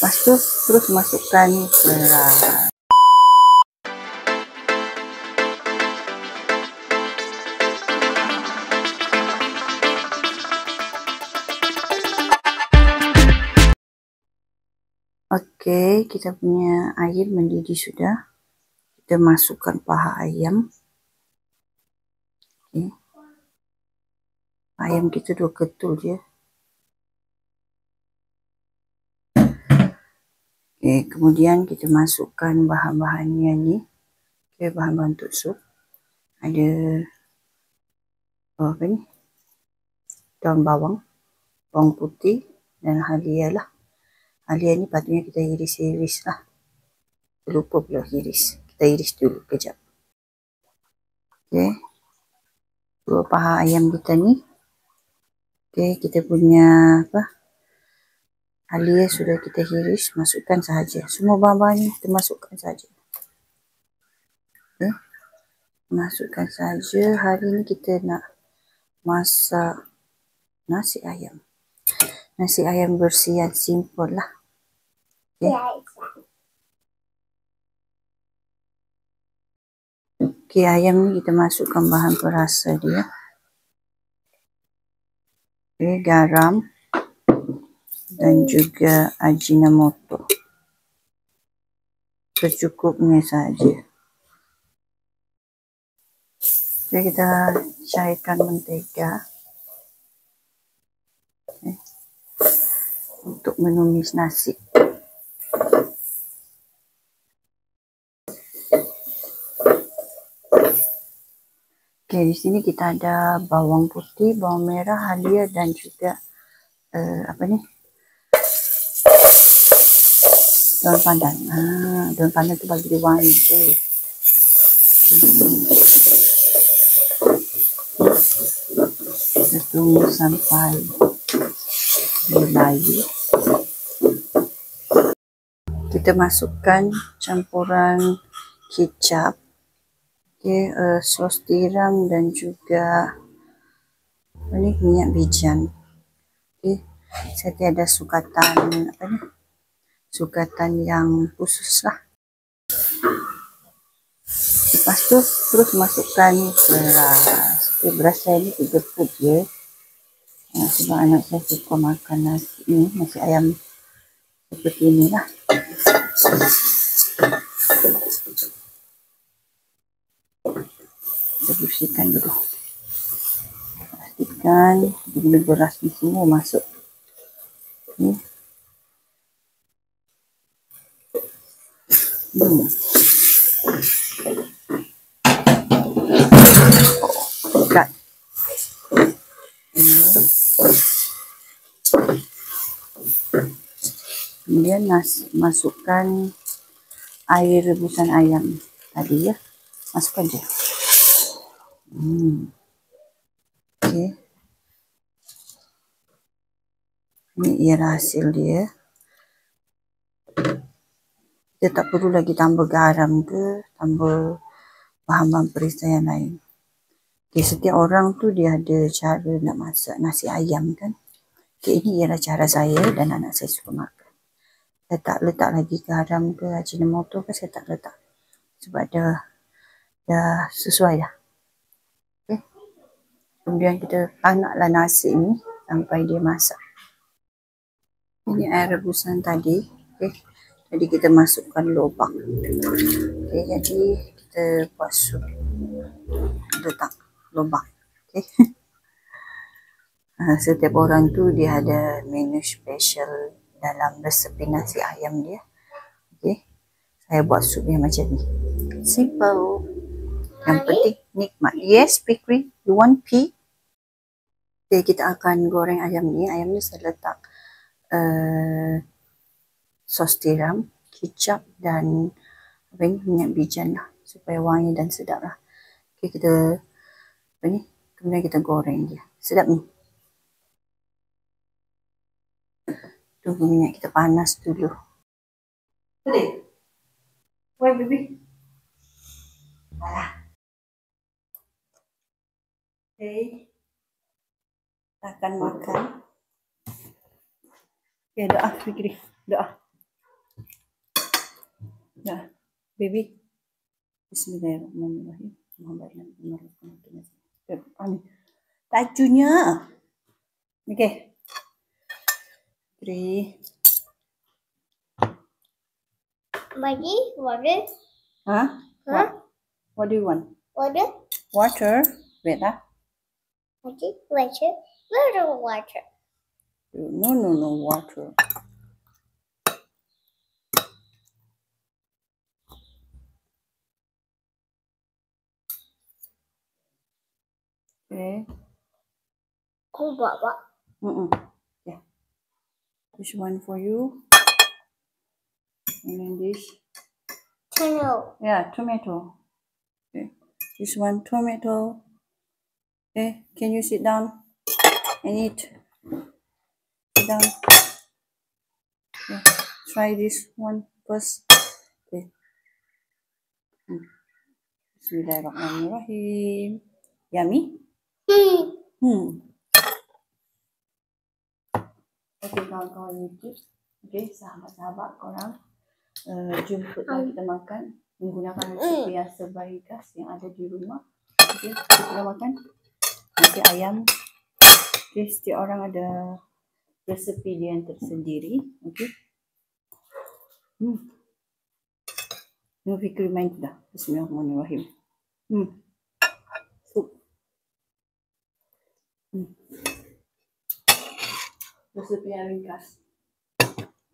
Lepas tu terus masukkan beras. Okey, kita punya air mendidih sudah. Kita masukkan paha ayam. Okay. Ayam kita 2 ketul je. Okay, kemudian kita masukkan bahan-bahannya ni. Okay, bahan-bahan untuk sup. Ada apa ni? Daun bawang, bawang putih dan halia lah. Halia ni patutnya kita iris-iris lah. Lupa pula iris. Kita iris dulu kejap. Okay. 2 paha ayam kita ni. Okay, kita punya apa? Halia sudah kita iris, masukkan sahaja. Semua bahan-bahan ni kita masukkan sahaja. Okay. Masukkan sahaja. Hari ni kita nak masak nasi ayam. Nasi ayam bersih yang simple lah. Okay. Okay, ayam ni kita masukkan bahan perasa dia. Okay, garam dan juga ajinomoto. Secukupnya saja. Okay, kita cairkan mentega. Okay. Untuk menumis nasi. Okay, di sini kita ada bawang putih, bawang merah, halia dan juga apa ni? Daun pandan. Daun pandan tu bagi dia wangi je. Kita tunggu sampai dia layu. Kita masukkan campuran kicap, okay, sos tiram dan juga ini minyak bijan. Okay. Saya tiada sukatan apa ni? Sukatan yang khusus lah. Lepas tu terus masukkan beras. Okay, beras saya ni 3 cup je. Sebab anak saya suka makan nasi ni, nasi ayam seperti ini lah. Kita bersihkan dulu. Pastikan bila beras ni semua masuk. Okay. Dekat. Kemudian masukkan air rebusan ayam tadi ya. Masukkan je. Okay. Ini ialah hasil dia. Kita tak perlu lagi tambah garam ke, tambah bahan-bahan perisa yang lain. Okay, setiap orang tu dia ada cara nak masak nasi ayam kan. Okay, ini ialah cara saya dan anak saya suka makan. Saya tak letak lagi garam ke, ajinomoto ke, saya tak letak. Sebab dah sesuai dah. Okay. Kemudian kita panaklah nasi ni sampai dia masak. Ini air rebusan tadi. Okay. Jadi kita masukkan lobak. Okay, jadi kita buat sup. Letak lobak. Okay. Setiap orang tu dia ada menu special dalam resepi nasi ayam dia. Okay. Saya buat sup yang macam ni. Simple. Yang penting nikmat. Yes, Fikri. You want pea? Okay, kita akan goreng ayam ni. Ayam ni saya letak sos tiram, kicap dan apa ni, minyak bijan lah. Supaya wangi dan sedap lah. Okay, kita apa ni, kemudian kita goreng dia. Sedap ni. Tunggu minyak kita panas dulu. Boleh? Why baby? Alah. Okay. Kita akan makan. Okay, doa Fikri. Doa. Yeah, baby. Bismillahirrahmanirrahim. Tajunya. Okay. 3. Maggie, water. Huh? What do you want? Water. Water. Wait, Maggie, water. Water, water. No, water. Okay. Cool, Baba. Yeah. This one for you. And then this. Tomato. Yeah, tomato. Okay. This one, tomato. Okay. Can you sit down and eat? Sit down. Yeah. Try this one first. Okay. Bismillahirrahmanirrahim. Yummy? Okay, kawan-kawan YouTube. Okay, sahabat-sahabat korang. Jemputlah kita makan menggunakan resepi yang sebaik gas yang ada di rumah. Okay, kita makan nasi ayam. Okay, setiap orang ada resepi dia yang tersendiri. Okay. Tengok Fikri main tu dah. Bismillahirrahmanirrahim. Sup. Resepi yang ringkas.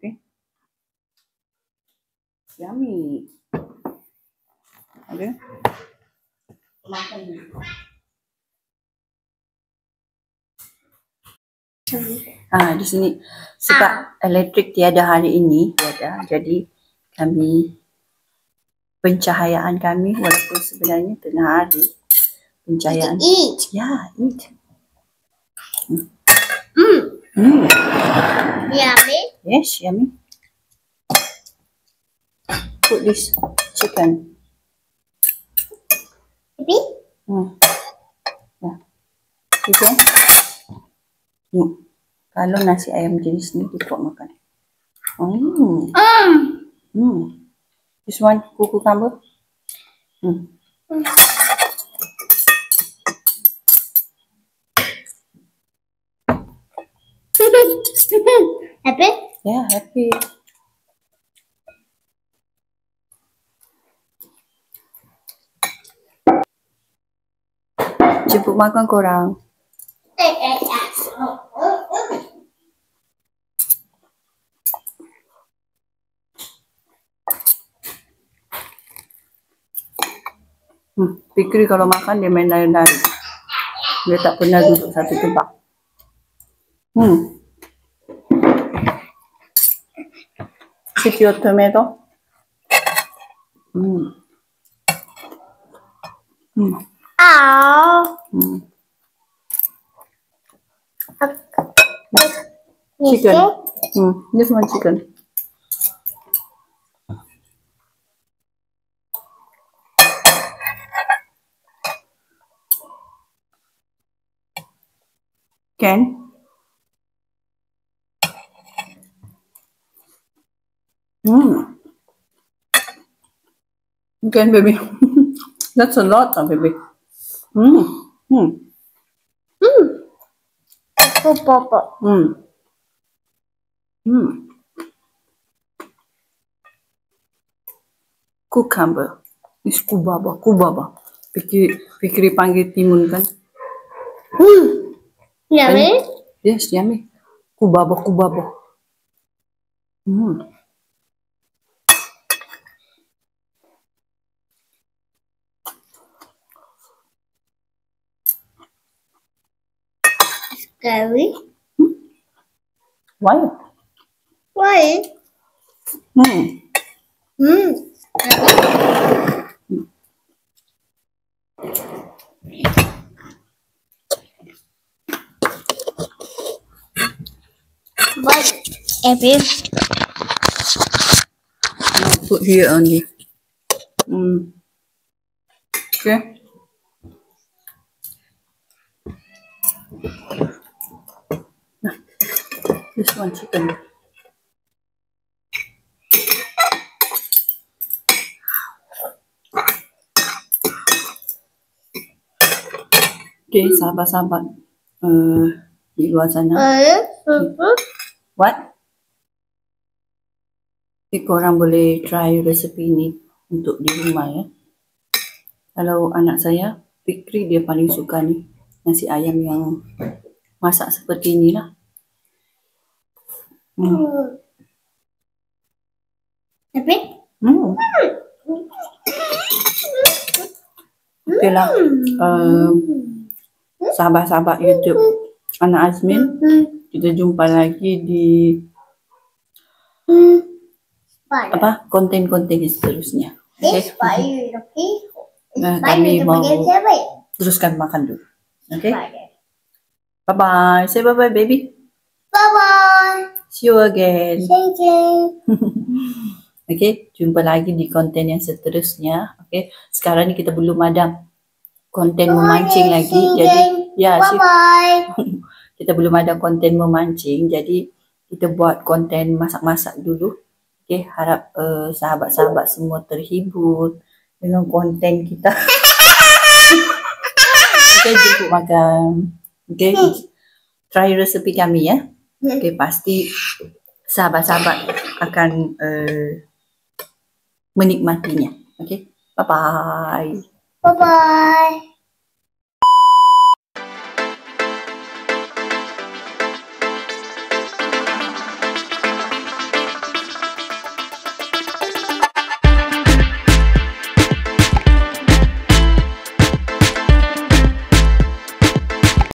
Okay. Yummy. Okay. Makan dulu. Di sini sebab elektrik tiada hari ini, jadi kami pencahayaan kami walaupun sebenarnya tengah hari pencahayaan. Eat. Yeah, eat. Yummy. Yes, yummy. Put this chicken. Baby. Yeah. Okay. Kalau nasi ayam jenis ni kita makan. This one, cucumber. Happy? Yeah, happy. Jemput makan korang. Fikri kalau makan dia main lari-lari. Dia tak pernah duduk satu tempat. Eat your tomato. Chicken. This one chicken. Can? Can, baby. That's a lot, baby. Papa. Cucumber. This kubaba. Fikri panggil timun kan? Yummy. Yes, yummy. Kubaba. Scary. Why? But Abby. Put here only. Okay. This one chicken. Okay, sahabat-sahabat di luar sana. What? Okay, korang boleh try resepi ni untuk di rumah ya. Kalau anak saya, Fikri dia paling suka ni nasi ayam yang masak seperti ni lah. Tapi? Okay lah. Sahabat-sahabat YouTube Anak Azmin, kita jumpa lagi di konten-konten seterusnya. Okay? Kami mau teruskan makan dulu. Okay? Bye-bye. Say bye-bye, baby. Bye-bye. See you again. Thank you. Okay, jumpa lagi di konten yang seterusnya. Okay, sekarang ni kita belum ada konten memancing lagi. Jadi, ya, bye-bye. Kita belum ada konten memancing. Jadi, kita buat konten masak-masak dulu. Okay, harap sahabat-sahabat semua terhibur dengan konten kita. Okay, jemput makan. Okay, try resepi kami ya. Okay, pasti sahabat-sahabat akan menikmatinya. Okay, bye-bye. Bye-bye.